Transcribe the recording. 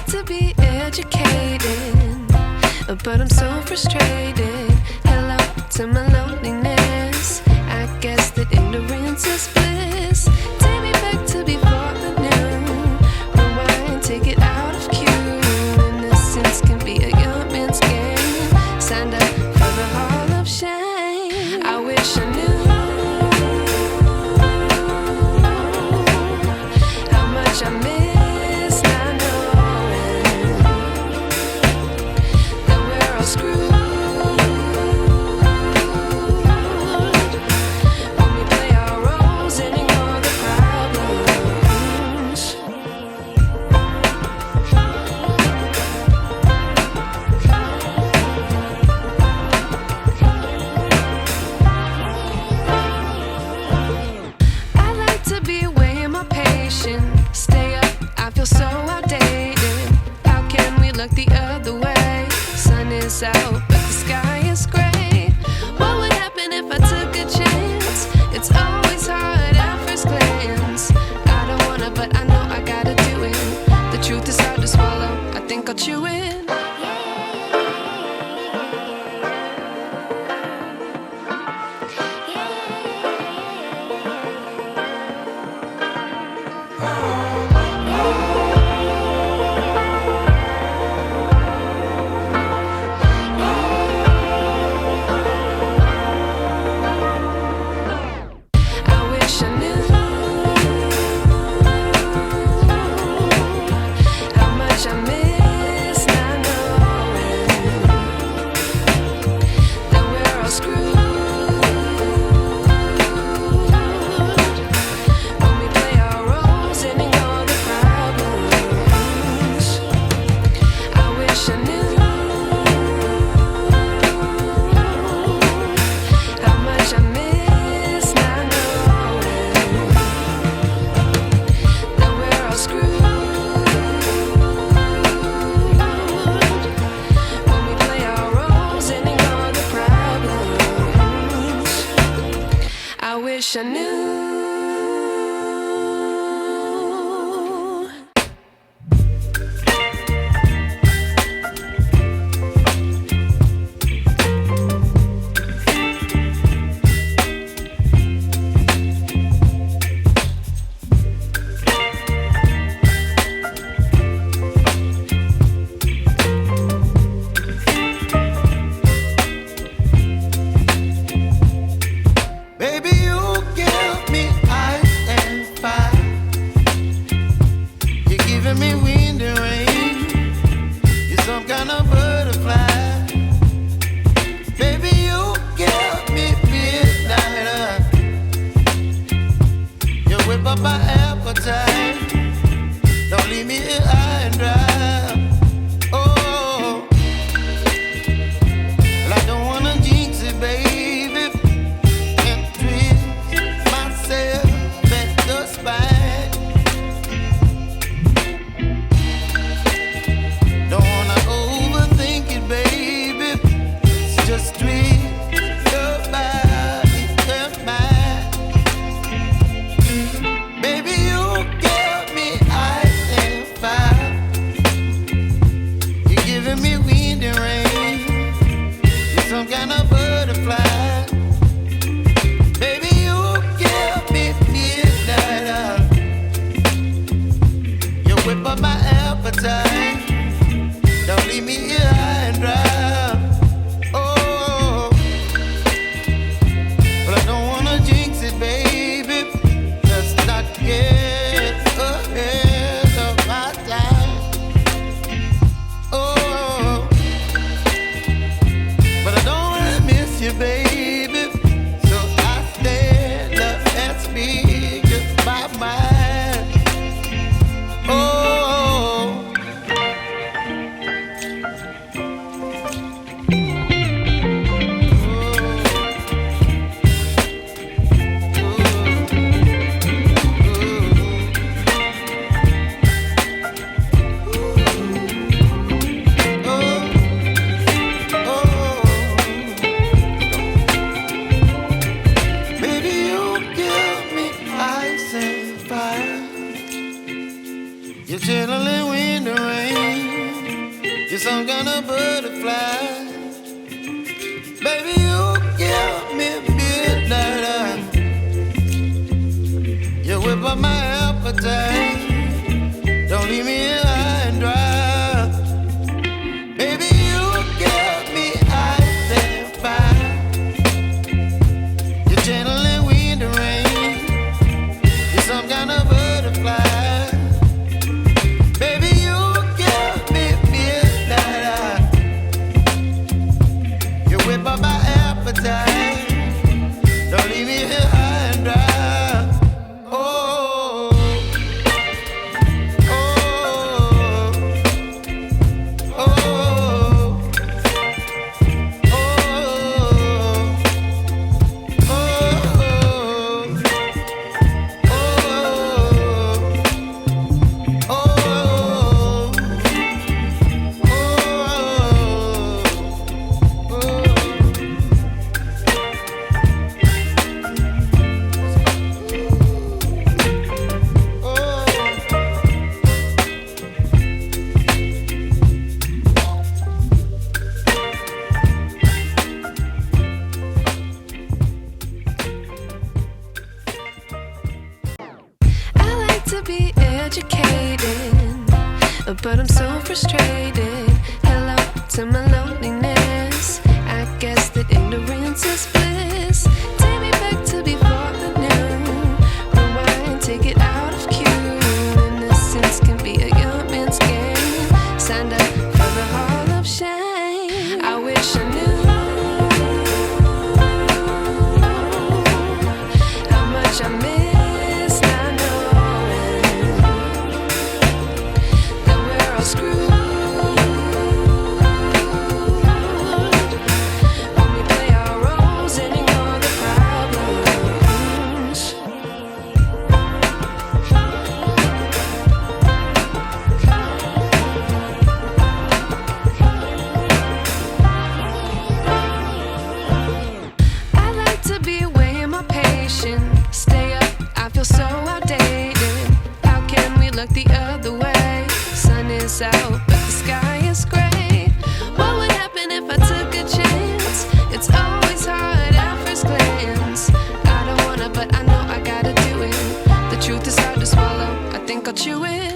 to be educated, but I'm so frustrated. Hello to my loneliness. I guess that ignorance is bliss. Take me back to before the noon. Rewind, take it out of cue. Innocence can be a young man's game. Signed up for the hall of shame. I wish I knew how much I miss not knowing that we're all screwed. Stay up, I feel so outdated. How can we look the other way? Sun is out, but the sky is gray. What would happen if I took a chance? It's always hard at first glance. I don't wanna, but I know I gotta do it. The truth is hard to swallow, I think I'll chew it. I wish I knew. Me wind and rain, you're some kind of butterfly. Baby, you give me midnight. You whip up my appetite. Don't leave me here high and dry. Oh, well, I don't wanna jinx it, baby, and twist myself at the spine. Just treat your body and mind. Baby, you give me ice and fire. You're giving me wind and rain. You're some kind of butterfly. Baby, you give me midnight. You whip up my appetite. Don't leave me here high and dry. Baby, so I stand up and speak just my mind. Oh, you're chilling in the rain. You're some kind of butterfly. Baby, you give me midnight. You whip up my appetite. Don't leave me here high and dry. Baby, you give me ice and fire. You're channeling wind and rain. You're some kind of butterfly. Baby, you give me midnight. You whip up my appetite. Don't leave me here high and dry. To be educated, but I'm so frustrated. Hello to my loneliness. I guess that ignorance is bliss. Take me back to before the noon. Rewind, take it out of cue. Innocence can be a young man's game. Signed up for the hall of shame. I wish I knew how much I miss. Stay up, I feel so outdated. How can we look the other way? Sun is out, but the sky is gray. What would happen if I took a chance? It's always hard at first glance. I don't wanna, but I know I gotta do it. The truth is hard to swallow, I think I'll chew it.